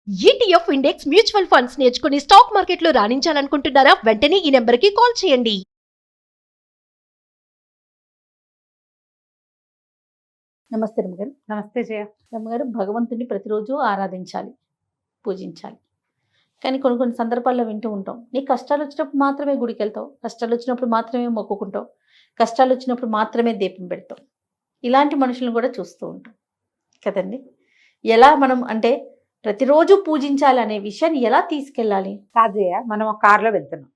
ETF index mutual funds నేర్చుకుని stock మార్కెట్లో రాణించాలనుకుంటున్నారా? వెంటనే ఈ నెంబర్కి కాల్ చేయండి. నమస్తే రమ్మగారు. నమస్తే జయ. రమ్మగారు, భగవంతుని ప్రతిరోజు ఆరాధించాలి, పూజించాలి. కానీ కొన్ని కొన్ని సందర్భాల్లో వింటూ ఉంటాం, నీ కష్టాలు వచ్చినప్పుడు మాత్రమే గుడికి వెళ్తావు, కష్టాలు వచ్చినప్పుడు మాత్రమే మొక్కుకుంటావు, కష్టాలు వచ్చినప్పుడు మాత్రమే దీపం పెడతావు. ఇలాంటి మనుషులను కూడా చూస్తూ ఉంటాం కదండి. ఎలా మనం అంటే ప్రతిరోజు పూజించాలి అనే విషయాన్ని ఎలా తీసుకెళ్ళాలి? కాదు జయ, మనం ఒక కారులో వెళ్తున్నాం,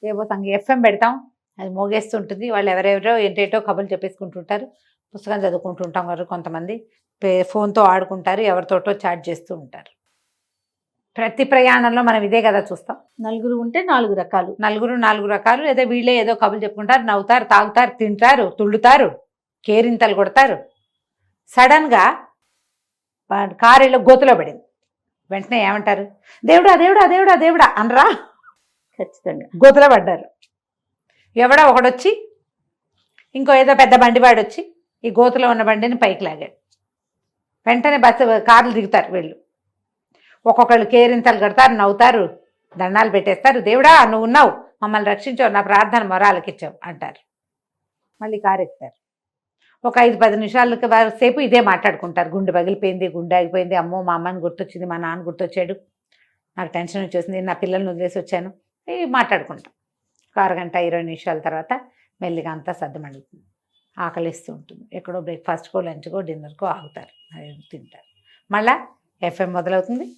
ఏవో ఎఫ్ఎం పెడతాం, అది మోగేస్తుంటుంది. వాళ్ళు ఎవరెవరో ఏంటేటో కబుర్లు చెప్పేసుకుంటుంటారు, పుస్తకం చదువుకుంటుంటాం. వారు కొంతమంది ఫోన్తో ఆడుకుంటారు, ఎవరితోటో చాట్ చేస్తూ ఉంటారు. ప్రతి ప్రయాణంలో మనం ఇదే కదా చూస్తాం. నలుగురు ఉంటే నాలుగు రకాలు, నాలుగు రకాలు. లేదా వీళ్ళే ఏదో కబుర్లు చెప్పుకుంటారు, నవ్వుతారు, తాగుతారు, తింటారు, తుళ్ళుతారు, కేరింతలు కొడతారు. సడన్గా కారులో గోతులో పడింది, వెంటనే ఏమంటారు? దేవుడా దేవుడా దేవుడా దేవుడా అనరా? ఖచ్చితంగా గోతులో పడ్డారు. ఎవడో ఒకడొచ్చి, ఇంకో ఏదో పెద్ద బండివాడు వచ్చి ఈ గోతులో ఉన్న బండిని పైకి లాగాడు. వెంటనే కార్లు దిగుతారు వీళ్ళు. ఒక్కొక్కళ్ళు కేరింతలు కడతారు, నవ్వుతారు, దండాలు పెట్టేస్తారు. దేవుడా నువ్వు ఉన్నావు, మమ్మల్ని రక్షించావు, నా ప్రార్థన మొరాలకిచ్చావు అంటారు. మళ్ళీ కారు ఎక్కుతారు. ఒక 5-10 నిమిషాలకి సేపు ఇదే మాట్లాడుకుంటారు. గుండె పగిలిపోయింది, గుండె ఆగిపోయింది, అమ్మో మా అమ్మని గుర్తొచ్చింది, మా నాన్న గుర్తొచ్చాడు, నాకు టెన్షన్ వచ్చేసింది, నా పిల్లల్ని వదిలేసి వచ్చాను, ఇవి మాట్లాడుకుంటాం. ఒక అరగంట 20 నిమిషాల తర్వాత మెల్లిగా అంతా సర్దుమడుగుతుంది, ఆకలిస్తూ ఉంటుంది. ఎక్కడో బ్రేక్ఫాస్ట్కో, లంచ్కో, డిన్నర్కో ఆగుతారు, అది తింటారు. మళ్ళీ ఎఫ్ఎం మొదలవుతుంది,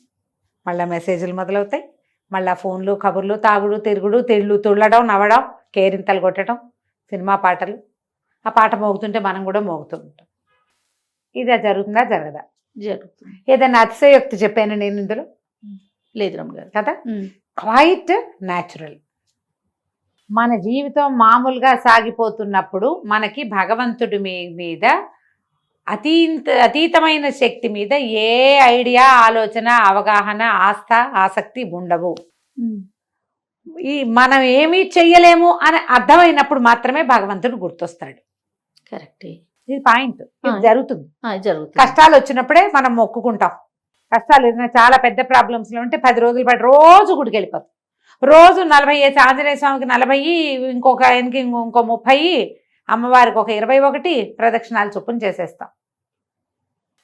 మళ్ళీ మెసేజ్లు మొదలవుతాయి, మళ్ళీ ఫోన్లు, కబుర్లు, తాగుడు, తిరుగుడు, తుళ్ళడం, నవ్వడం, కేరింతలు కొట్టడం, సినిమా పాటలు. ఆ పాట మోగుతుంటే మనం కూడా మోగుతూ ఉంటాం. ఇది జరుగుతుందా జరగదా? జరుగుతుంది. ఏదైనా అతిశయోక్తి చెప్పాను నేను ఇందులో? లేదు రమ్మగారు కదా, క్వైట్ న్యాచురల్. మన జీవితం మామూలుగా సాగిపోతున్నప్పుడు మనకి భగవంతుడి మీద అతీతమైన శక్తి మీద ఏ ఐడియా, ఆలోచన, అవగాహన, ఆసక్తి ఉండవు. మనం ఏమీ చెయ్యలేము అని అర్థమైనప్పుడు మాత్రమే భగవంతుడు గుర్తొస్తాడు. కరెక్ట్. ఇది పాయింట్. ఇది జరుగుతుంది. కష్టాలు వచ్చినప్పుడే మనం మొక్కుకుంటాం. కష్టాలు ఏదైనా చాలా పెద్ద ప్రాబ్లమ్స్లో ఉంటే 10 రోజులు పాటు రోజు గుడికి వెళ్ళిపోతాం. రోజు 40 వేసి ఆంజనేయ స్వామికి 40, ఇంకొక ఆయనకి ఇంకో 30, అమ్మవారికి ఒక 21 ప్రదక్షిణాలు చొప్పున చేసేస్తాం.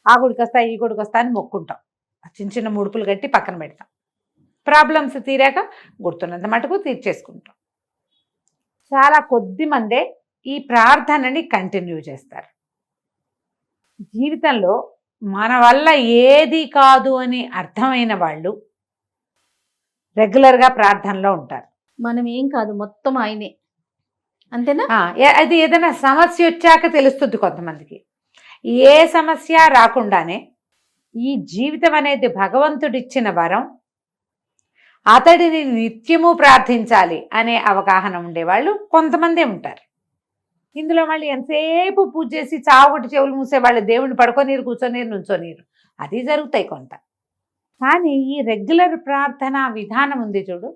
ఆ గుడికి వస్తా, ఈ గుడికి వస్తా అని మొక్కుంటాం. చిన్న చిన్న ముడుపులు కట్టి పక్కన పెడతాం. ప్రాబ్లమ్స్ తీరాక గుర్తున్నంత మటుకు తీర్చేసుకుంటాం. చాలా కొద్ది మందే ఈ ప్రార్థనని కంటిన్యూ చేస్తారు. జీవితంలో మన వల్ల ఏది కాదు అని అర్థమైన వాళ్ళు రెగ్యులర్గా ప్రార్థనలో ఉంటారు. మనం ఏం కాదు, మొత్తం ఆయనే, అంతేనా? అది ఏదైనా సమస్య వచ్చాక తెలుస్తుంది కొంతమందికి. ఏ సమస్య రాకుండానే ఈ జీవితం అనేది భగవంతుడిచ్చిన వరం, అతడిని నిత్యము ప్రార్థించాలి అనే అవగాహన ఉండేవాళ్ళు కొంతమందే ఉంటారు. ఇందులో మళ్ళీ ఎంతసేపు పూజ చేసి చావుగొట్టి చెవులు మూసేవాళ్ళు దేవుడిని పడుకోనీరు, కూర్చోనీరు, నుంచోనీరు, అది జరుగుతాయి కొంత. కానీ ఈ రెగ్యులర్ ప్రార్థన విధానం ఉంది చూడు,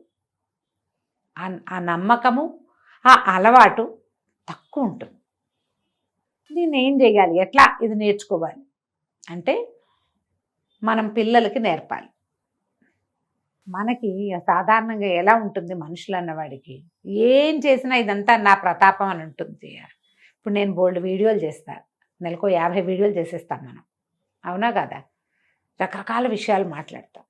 ఆ నమ్మకము, ఆ అలవాటు తక్కువ ఉంటుంది. దీన్ని ఏం చేయాలి, ఎట్లా ఇది నేర్చుకోవాలి అంటే మనం పిల్లలకి నేర్పాలి. మనకి సాధారణంగా ఎలా ఉంటుంది, మనుషులు అన్నవాడికి ఏం చేసినా ఇదంతా నా ప్రతాపం అని ఉంటుంది. ఇప్పుడు నేను బోల్డ్ వీడియోలు చేస్తాను, నెలకు 50 వీడియోలు చేసేస్తాం మనం, అవునా కదా? రకరకాల విషయాలు మాట్లాడతాం.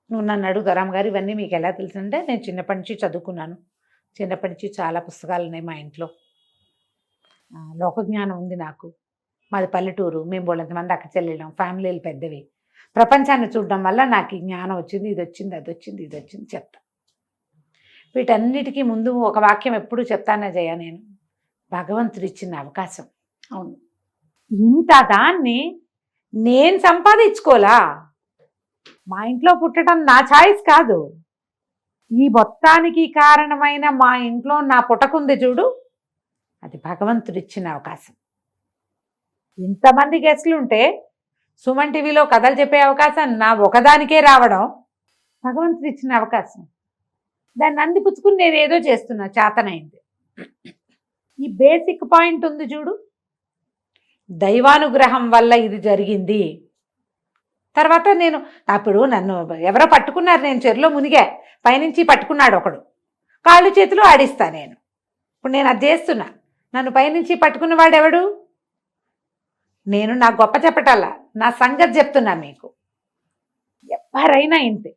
నువ్వు నన్ను అడుగు, రామ్ గారు ఇవన్నీ మీకు ఎలా తెలుసంటే, నేను చిన్నప్పటి నుంచి చదువుకున్నాను, చిన్నప్పటి నుంచి చాలా పుస్తకాలు ఉన్నాయి మా ఇంట్లో, లోకజ్ఞానం ఉంది నాకు, మాది పల్లెటూరు, మేము బోళ్ళంతమంది అక్క చెల్లెళ్ళం, ఫ్యామిలీలు పెద్దవి, ప్రపంచాన్ని చూడడం వల్ల నాకు ఈ జ్ఞానం వచ్చింది, ఇది వచ్చింది, అది వచ్చింది, ఇది వచ్చింది చెప్తా. వీటన్నిటికీ ముందు ఒక వాక్యం ఎప్పుడూ చెప్తానే జయ, నేను భగవంతుడు ఇచ్చిన అవకాశం. అవును, ఇంత దాన్ని నేను సంపాదించుకోలా, మా ఇంట్లో పుట్టడం నా ఛాయిస్ కాదు, ఈ మొత్తానికి కారణమైన మా ఇంట్లో నా పుట్టకుంది చూడు, అది భగవంతుడు ఇచ్చిన అవకాశం. ఇంతమంది గెస్టులు ఉంటే సుమన్ టీవీలో కథలు చెప్పే అవకాశం నా ఒకదానికే రావడం భగవంతుడు ఇచ్చిన అవకాశం. దాన్ని అందిపుచ్చుకుని నేను ఏదో చేస్తున్నా, చేతనైంది. ఈ బేసిక్ పాయింట్ ఉంది చూడు, దైవానుగ్రహం వల్ల ఇది జరిగింది, తర్వాత నేను అప్పుడు నన్ను ఎవరో పట్టుకున్నారు, నేను చెరులో మునిగా, పైనుంచి పట్టుకున్నాడు ఒకడు, కాళ్ళు చేతులు ఆడిస్తా నేను. ఇప్పుడు నేను అది చేస్తున్నా. నన్ను పైనుంచి పట్టుకున్నవాడు ఎవడు? నేను నా గొప్ప చెప్పటల్లా, నా సంగతి చెప్తున్నా మీకు. ఎవరైనా ఇంతే.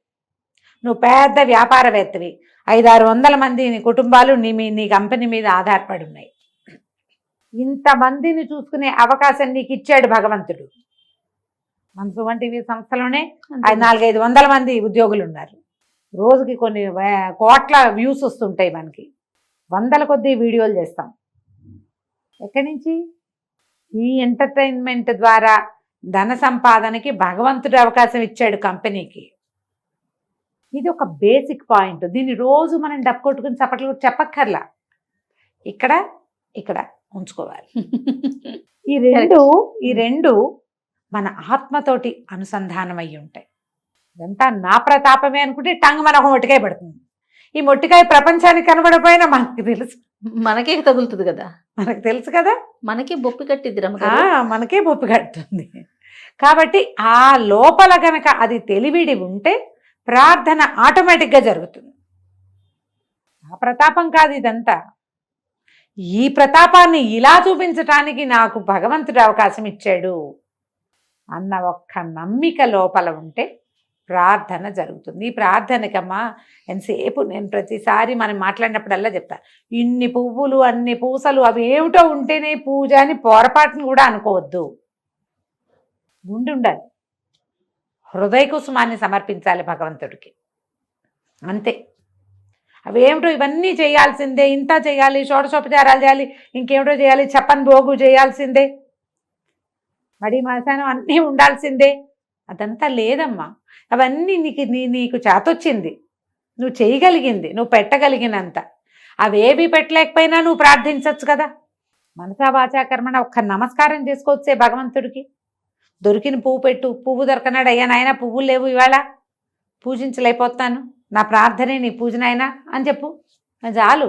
నువ్వు పెద్ద వ్యాపారవేత్తవి, 500-600 మంది నీ కుటుంబాలు నీ కంపెనీ మీద ఆధారపడి ఉన్నాయి. ఇంతమందిని చూసుకునే అవకాశం నీకు ఇచ్చాడు భగవంతుడు. మన సుమన్ టీవీ సంస్థలోనే 400-500 మంది ఉద్యోగులు ఉన్నారు. రోజుకి కొన్ని కోట్ల వ్యూస్ వస్తుంటాయి మనకి. 100ల కొద్దీ వీడియోలు చేస్తాం. ఎక్కడి నుంచి? ఈ ఎంటర్టైన్మెంట్ ద్వారా ధన సంపాదనకి భగవంతుడు అవకాశం ఇచ్చాడు కంపెనీకి. ఇది ఒక బేసిక్ పాయింట్. దీన్ని రోజు మనం డబ్బు కొట్టుకుని చప్పట్లు చెప్పక్కర్లా, ఇక్కడ ఇక్కడ ఉంచుకోవాలి. ఈ రెండు మన ఆత్మతోటి అనుసంధానం అయ్యి ఉంటాయి. ఇదంతా నా ప్రతాపమే అనుకుంటే టంగ్ మనకు మొట్టికాయ పడుతుంది. ఈ మొట్టికాయ ప్రపంచానికి కనబడపోయినా మనకి తెలుసు, మనకే తగులుతుంది కదా, మనకు తెలుసు కదా, మనకే బొప్పి కట్టిద్ది మనకే బొప్పి కట్టుతుంది. కాబట్టి ఆ లోపల గనక అది తెలివిడి ఉంటే ప్రార్థన ఆటోమేటిక్గా జరుగుతుంది. ఆ ప్రతాపం కాదు ఇదంతా. ఈ ప్రతాపాన్ని ఇలా చూపించటానికి నాకు భగవంతుడు అవకాశం ఇచ్చాడు అన్న ఒక్క నమ్మిక లోపల ఉంటే ప్రార్థన జరుగుతుంది. ఈ ప్రార్థనకమ్మా ఎంతసేపు నేను ప్రతిసారి మనం మాట్లాడినప్పుడల్లా చెప్తా, ఇన్ని పువ్వులు అన్ని పూసలు అవి ఏమిటో ఉంటేనే పూజ అని పొరపాటును కూడా అనుకోవద్దు. ఉండాలి, హృదయ కుసుమాన్ని సమర్పించాలి భగవంతుడికి, అంతే. అవేమిటో ఇవన్నీ చేయాల్సిందే, ఇంత చేయాలి, షోడశోపచారాలు చేయాలి, ఇంకేమిటో చేయాలి, చెప్పని భోగు చేయాల్సిందే, మడి మసానం అన్నీ ఉండాల్సిందే, అదంతా లేదమ్మా. అవన్నీ నీకు చేతొచ్చింది, నువ్వు చేయగలిగింది, నువ్వు పెట్టగలిగినంత. అవేవి పెట్టలేకపోయినా నువ్వు ప్రార్థించవచ్చు కదా. మనసా వాచా కర్మణ ఒక్క నమస్కారం చేసుకోవచ్చే భగవంతుడికి. దొరికిన పువ్వు పెట్టు, పువ్వు దొరకనాడు, అయ్యా నాయన పువ్వులు లేవు ఇవాళ, పూజించలేకపోతాను, నా ప్రార్థనే నీ పూజనైనా అని చెప్పు, చాలు.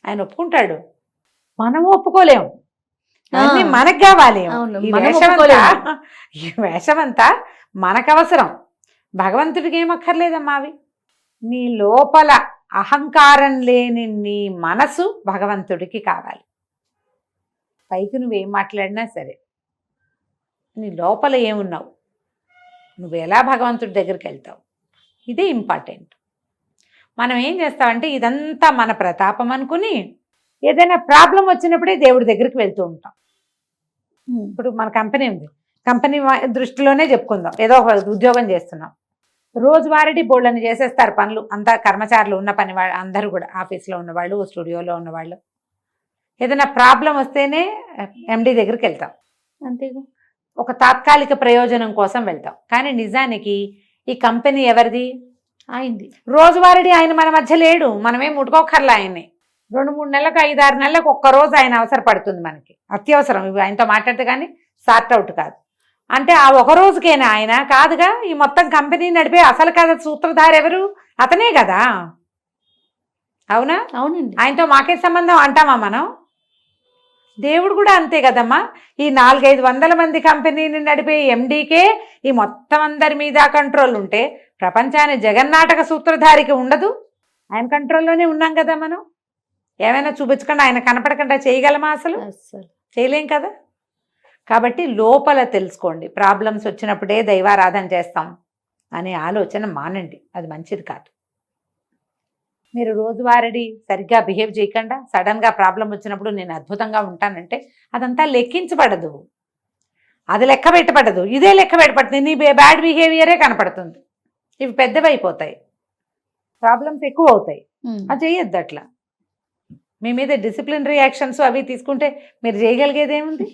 ఆయన ఒప్పుకుంటాడు. మనం ఒప్పుకోలేము, అన్నీ మనకు కావాలి. ఈ వేషమంతా మనకు అవసరం, భగవంతుడికి ఏమక్కర్లేదమ్మా. అవి నీ లోపల అహంకారం లేని నీ మనసు భగవంతుడికి కావాలి. పైకి నువ్వేం మాట్లాడినా సరే, నీ లోపల ఏమున్నావు, నువ్వు ఎలా భగవంతుడి దగ్గరికి వెళ్తావు, ఇదే ఇంపార్టెంట్. మనం ఏం చేస్తామంటే ఇదంతా మన ప్రతాపం అనుకుని ఏదైనా ప్రాబ్లం వచ్చినప్పుడే దేవుడి దగ్గరికి వెళ్తూ ఉంటాం. ఇప్పుడు మన కంపెనీ ఉంది, కంపెనీ దృష్టిలోనే చెప్పుకుందాం, ఏదో ఒక ఉద్యోగం చేస్తున్నాం, రోజువారీ బోళ్ళని చేసేస్తారు పనులు అంతా, కర్మచారులు ఉన్న పని అందరూ కూడా, ఆఫీస్లో ఉన్నవాళ్ళు, స్టూడియోలో ఉన్నవాళ్ళు. ఏదైనా ప్రాబ్లం వస్తేనే ఎండి దగ్గరికి వెళ్తాం, అంతేగా, ఒక తాత్కాలిక ప్రయోజనం కోసం వెళ్తాం. కానీ నిజానికి ఈ కంపెనీ ఎవరిది? అయింది. రోజువారీ ఆయన మన మధ్య లేడు, మనమేం ముట్టుకోకర్లా ఆయన్ని. 2-3 నెలలకు 5-6 నెలలకు ఒక్కరోజు ఆయన అవసరపడుతుంది మనకి, అత్యవసరం. ఇవి ఆయనతో మాట్లాడితే కానీ సార్ట్ అవుట్ కాదు. అంటే ఆ ఒక రోజుకేనా ఆయన? కాదుగా. ఈ మొత్తం కంపెనీ నడిపే అసలు కదా సూత్రధారి ఎవరు? అతనే కదా. అవునా? అవునండి. ఆయనతో మాకే సంబంధం అంటామా మనం? దేవుడు కూడా అంతే కదమ్మా. ఈ 400-500 మంది కంపెనీని నడిపే ఎండీకే ఈ మొత్తం అందరి మీద కంట్రోల్ ఉంటే ప్రపంచాన్ని జగన్నాటక సూత్రధారికి ఉండదు? ఆయన కంట్రోల్లోనే ఉన్నాం కదా మనం. ఏమైనా చూపించకుండా ఆయన కనపడకుండా చేయగలమా? అసలు చేయలేం కదా. కాబట్టి లోపల తెలుసుకోండి. ప్రాబ్లమ్స్ వచ్చినప్పుడే దైవారాధన చేస్తాం అనే ఆలోచన మానండి, అది మంచిది కాదు. మీరు రోజువారీ సరిగ్గా బిహేవ్ చేయకుండా సడన్గా ప్రాబ్లం వచ్చినప్పుడు నేను అద్భుతంగా ఉంటానంటే అదంతా లెక్కించబడదు, అది లెక్క పెట్టబడదు. ఇదే లెక్క పెట్టబడుతుంది, నీ బ్యాడ్ బిహేవియరే కనపడుతుంది. ఇవి పెద్దవైపోతాయి, ప్రాబ్లమ్స్ ఎక్కువ అవుతాయి. అది చేయొద్దు అట్లా. మీ మీద డిసిప్లినరీ యాక్షన్స్ అవి తీసుకుంటే మీరు చేయగలిగేదేముంది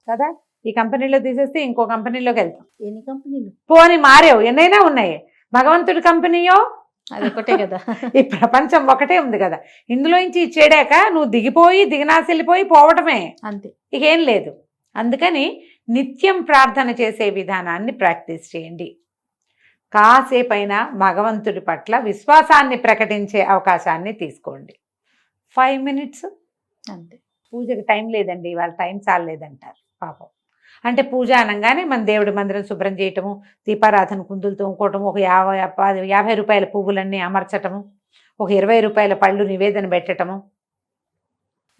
కదా. ఈ కంపెనీలో తీసేస్తే ఇంకో కంపెనీలోకి వెళ్తాం. ఎన్ని కంపెనీలు పోని మారేవు, ఎన్నైనా ఉన్నాయి. భగవంతుడి కంపెనీయో అది ఒకటే కదా. ఈ ప్రపంచం ఒకటే ఉంది కదా. ఇందులోంచి చేడాక నువ్వు దిగినాసిల్లిపోయి పోవటమే, అంతే, ఇకేం లేదు. అందుకని నిత్యం ప్రార్థన చేసే విధానాన్ని ప్రాక్టీస్ చేయండి. కాసేపైనా భగవంతుడి పట్ల విశ్వాసాన్ని ప్రకటించే అవకాశాన్ని తీసుకోండి. 5 minutes అంతే. పూజకి టైం లేదండి, వాళ్ళ టైం చాలేదంటారు పాపం. అంటే పూజ అనగానే మన దేవుడి మందిరం శుభ్రం చేయటము, దీపారాధన కుందులు తోముకోవటము, ఒక 50 రూపాయల పువ్వులన్నీ అమర్చటము, ఒక 20 రూపాయల పళ్ళు నివేదన పెట్టటము,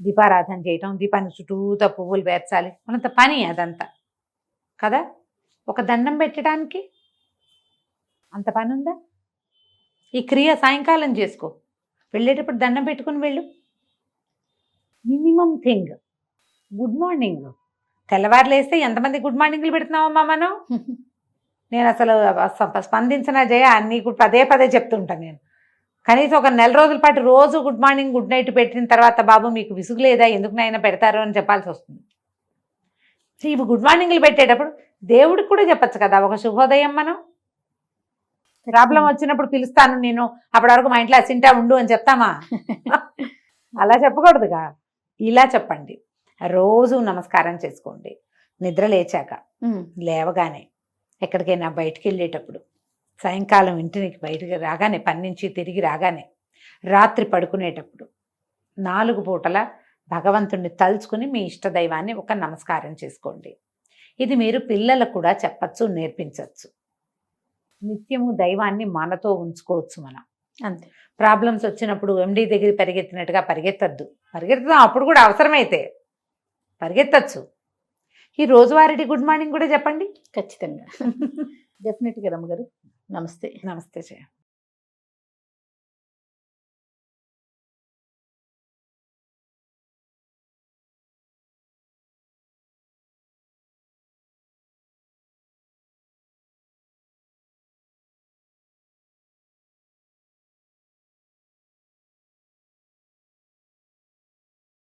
దీపారాధన చేయటం, దీపాన్ని చుట్టూతా పువ్వులు పేర్చాలి, మనంత పని అదంతా కదా. ఒక దండం పెట్టడానికి అంత పని ఉందా? ఈ క్రియ సాయంకాలం చేసుకో, వెళ్ళేటప్పుడు దండం పెట్టుకుని వెళ్ళు. Minimum thing good morning. తెల్లవారు లేస్తే ఎంతమంది గుడ్ మార్నింగ్లు పెడుతున్నావమ్మా మనం? నేను అసలు స్పందించిన జయ నీకు పదే పదే చెప్తుంటాను నేను. కనీసం ఒక నెల రోజుల పాటు రోజు గుడ్ మార్నింగ్ గుడ్ నైట్ పెట్టిన తర్వాత బాబు మీకు విసుగు లేదా, ఎందుకు నైనా పెడతారు అని చెప్పాల్సి వస్తుంది. ఇవి గుడ్ మార్నింగ్లు పెట్టేటప్పుడు దేవుడికి కూడా చెప్పచ్చు కదా ఒక శుభోదయం. మనం ప్రాబ్లం వచ్చినప్పుడు పిలుస్తాను నేను, అప్పటి వరకు మా ఇంట్లో అసింటా ఉండు అని చెప్తామా? అలా చెప్పకూడదుగా, ఇలా చెప్పండి. రోజు నమస్కారం చేసుకోండి. నిద్ర లేచాక, లేవగానే, ఎక్కడికైనా బయటికి వెళ్ళేటప్పుడు, సాయంకాలం ఇంటికి బయటికి రాగానే, పని నుంచి తిరిగి రాగానే, రాత్రి పడుకునేటప్పుడు 4 పూటల భగవంతుడిని తలుచుకుని మీ ఇష్టదైవాన్ని ఒక నమస్కారం చేసుకోండి. ఇది మీరు పిల్లలకు కూడా చెప్పచ్చు, నేర్పించవచ్చు. నిత్యము దైవాన్ని మనతో ఉంచుకోవచ్చు మనం. అంతే. ప్రాబ్లమ్స్ వచ్చినప్పుడు ఎండి దగ్గర పరిగెత్తినట్టుగా పరిగెత్తుదాం అప్పుడు కూడా అవసరమైతే పరిగెత్తచ్చు. ఈ రోజువారీ గుడ్ మార్నింగ్ కూడా చెప్పండి. ఖచ్చితంగా. డెఫినెట్గా రమ్మగారు. నమస్తే. నమస్తే జయ.